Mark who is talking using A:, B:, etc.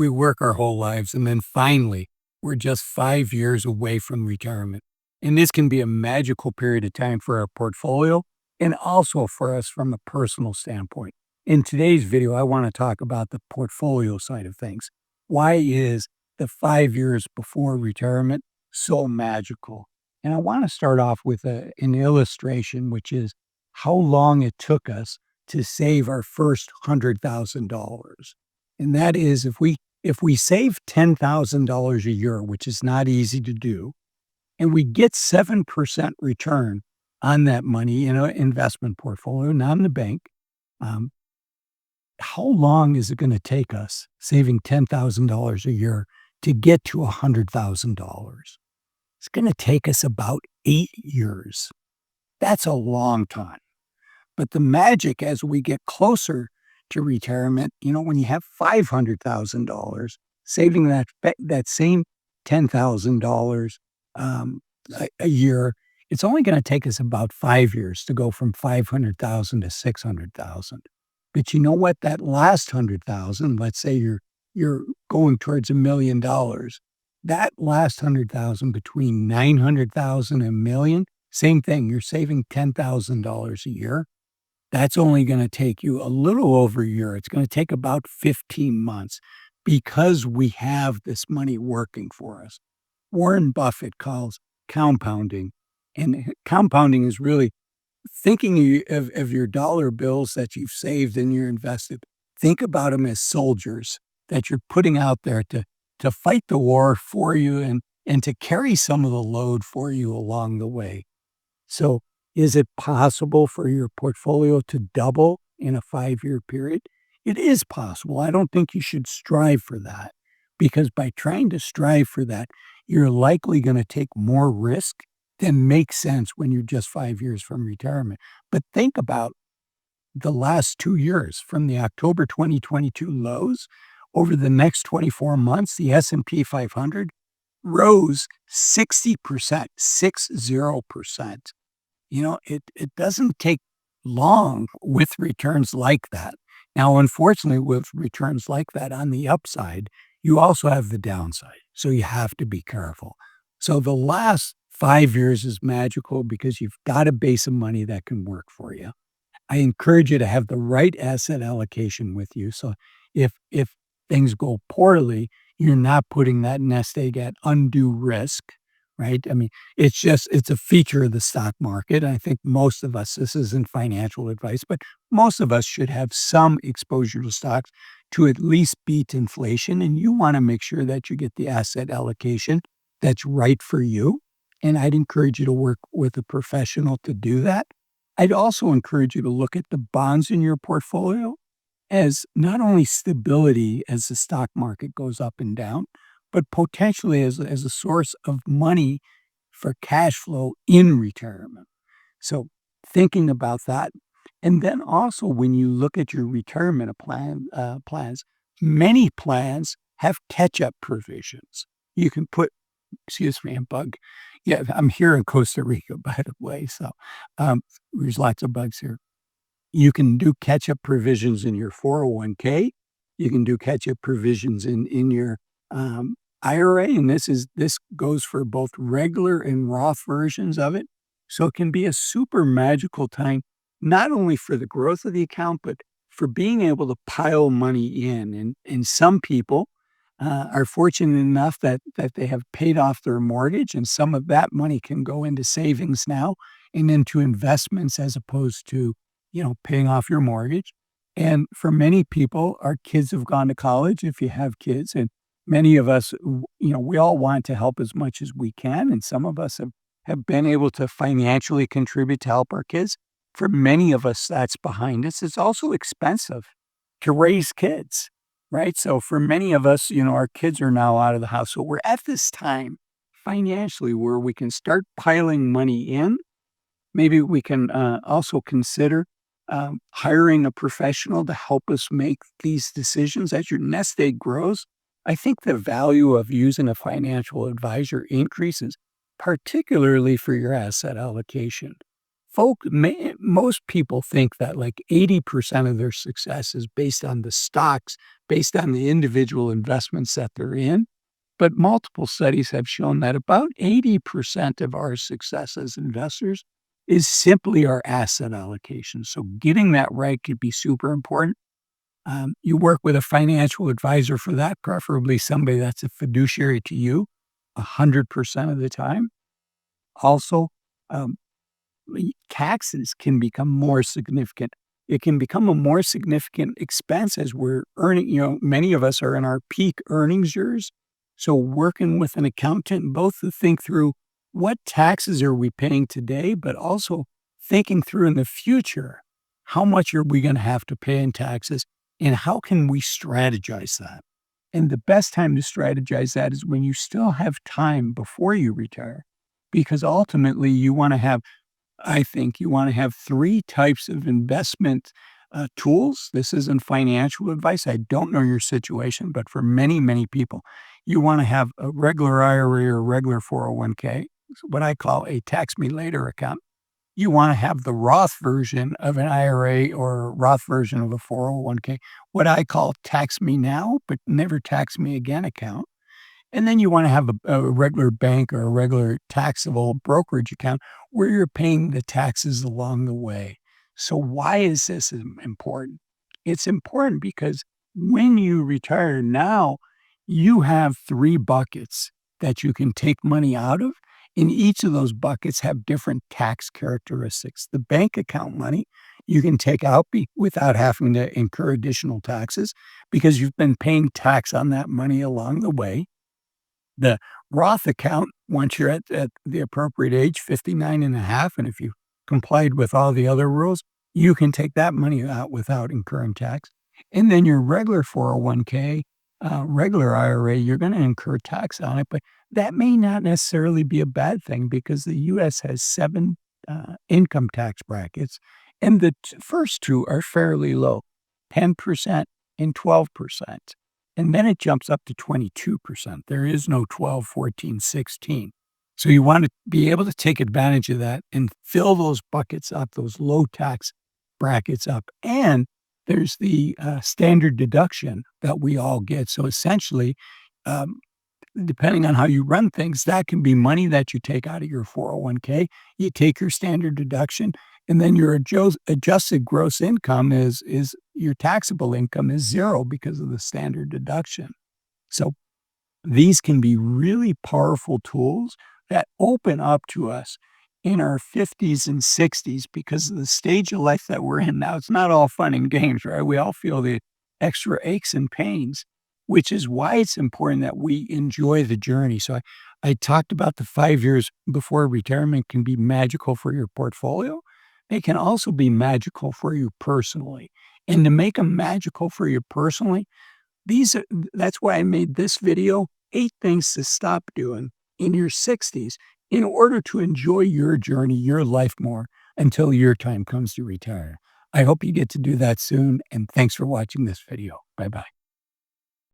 A: We work our whole lives, and then finally, we're just 5 years away from retirement. And this can be a magical period of time for our portfolio and also for us from a personal standpoint. In today's video, I want to talk about the portfolio side of things. Why is the 5 years before retirement so magical? And I want to start off with an illustration, which is how long it took us to save our first $100,000. And that is if we save $10,000 a year, which is not easy to do, and we get 7% return on that money in an investment portfolio, not in the bank, um, how long is it going to take us saving $10,000 a year to get to $100,000? It's going to take us about 8 years. That's a long time. But the magic as we get closer to retirement, when you have $500,000, saving that same $10,000 a year, it's only going to take us about 5 years to go from 500,000 to 600,000. But you know what? That last 100,000, let's say you're going towards $1,000,000. That last 100,000 between 900,000 and a million, same thing. You're saving $10,000 a year. That's only going to take you a little over a year. It's going to take about 15 months because we have this money working for us. Warren Buffett calls compounding, and compounding is really thinking of your dollar bills that you've saved and you're invested. Think about them as soldiers that you're putting out there to fight the war for you and to carry some of the load for you along the way. So is it possible for your portfolio to double in a 5-year period? It is possible. I don't think you should strive for that because by trying to strive for that, you're likely going to take more risk than makes sense when you're just 5 years from retirement. But think about the last 2 years from the October 2022 lows. Over the next 24 months, the S&P 500 rose 60%, 60%. It doesn't take long with returns like that. Now, unfortunately, with returns like that on the upside, you also have the downside. So you have to be careful. So the last 5 years is magical because you've got a base of money that can work for you. I encourage you to have the right asset allocation with you. So if things go poorly, you're not putting that nest egg at undue risk, right? I mean, it's a feature of the stock market. I think most of us, this isn't financial advice, but most of us should have some exposure to stocks to at least beat inflation. And you want to make sure that you get the asset allocation that's right for you. And I'd encourage you to work with a professional to do that. I'd also encourage you to look at the bonds in your portfolio as not only stability as the stock market goes up and down, but potentially as a source of money for cash flow in retirement. So thinking about that. And then also when you look at your retirement plans, many plans have catch-up provisions. You can put, excuse me, a bug. Yeah, I'm here in Costa Rica, by the way, so there's lots of bugs here. You can do catch-up provisions in your 401k. You can do catch-up provisions in your IRA, and this goes for both regular and Roth versions of it. So it can be a super magical time, not only for the growth of the account, but for being able to pile money in. And some people are fortunate enough that they have paid off their mortgage, and some of that money can go into savings now and into investments as opposed to, paying off your mortgage. And for many people, our kids have gone to college, if you have kids, and many of us, we all want to help as much as we can, and some of us have been able to financially contribute to help our kids. For many of us, that's behind us. It's also expensive to raise kids. Right. So for many of us, our kids are now out of the house. So we're at this time financially where we can start piling money in. Maybe we can also consider hiring a professional to help us make these decisions as your nest egg grows. I think the value of using a financial advisor increases, particularly for your asset allocation. Most people think that like 80% of their success is based on the stocks, based on the individual investments that they're in. But multiple studies have shown that about 80% of our success as investors is simply our asset allocation. So getting that right could be super important. You work with a financial advisor for that, preferably somebody that's a fiduciary to you 100% of the time. Also, um, taxes can become more significant. It can become a more significant expense as we're earning, many of us are in our peak earnings years. So working with an accountant, both to think through what taxes are we paying today, but also thinking through in the future, how much are we going to have to pay in taxes and how can we strategize that? And the best time to strategize that is when you still have time before you retire, because ultimately you want to have I think you wanna have 3 types of investment, tools. This isn't financial advice. I don't know your situation, but for many, many people, you wanna have a regular IRA or regular 401k, what I call a tax me later account. You wanna have the Roth version of an IRA or Roth version of a 401k, what I call tax me now, but never tax me again account. And then you wanna have a regular bank or a regular taxable brokerage account where you're paying the taxes along the way. So why is this important? It's important because when you retire now, you have 3 buckets that you can take money out of, and each of those buckets have different tax characteristics. The bank account money, you can take out without having to incur additional taxes because you've been paying tax on that money along the way. The Roth account, once you're at the appropriate age, 59 and a half, and if you complied with all the other rules, you can take that money out without incurring tax. And then your regular 401k, regular IRA, you're gonna incur tax on it, but that may not necessarily be a bad thing because the US has 7, income tax brackets, and the first 2 are fairly low, 10% and 12%. And then it jumps up to 22%. There is no 12, 14, 16. So you want to be able to take advantage of that and fill those buckets up, those low tax brackets up. And there's the standard deduction that we all get. So essentially, um, depending on how you run things, that can be money that you take out of your 401k. You take your standard deduction, and then your adjusted gross income is your taxable income is 0 because of the standard deduction. So these can be really powerful tools that open up to us in our 50s and 60s because of the stage of life that we're in now. It's not all fun and games, right? We all feel the extra aches and pains, which is why it's important that we enjoy the journey. So I talked about the 5 years before retirement can be magical for your portfolio. They can also be magical for you personally. And to make them magical for you personally, these are that's why I made this video, 8 things to stop doing in your 60s in order to enjoy your journey, your life more until your time comes to retire. I hope you get to do that soon, and thanks for watching this video. Bye-bye.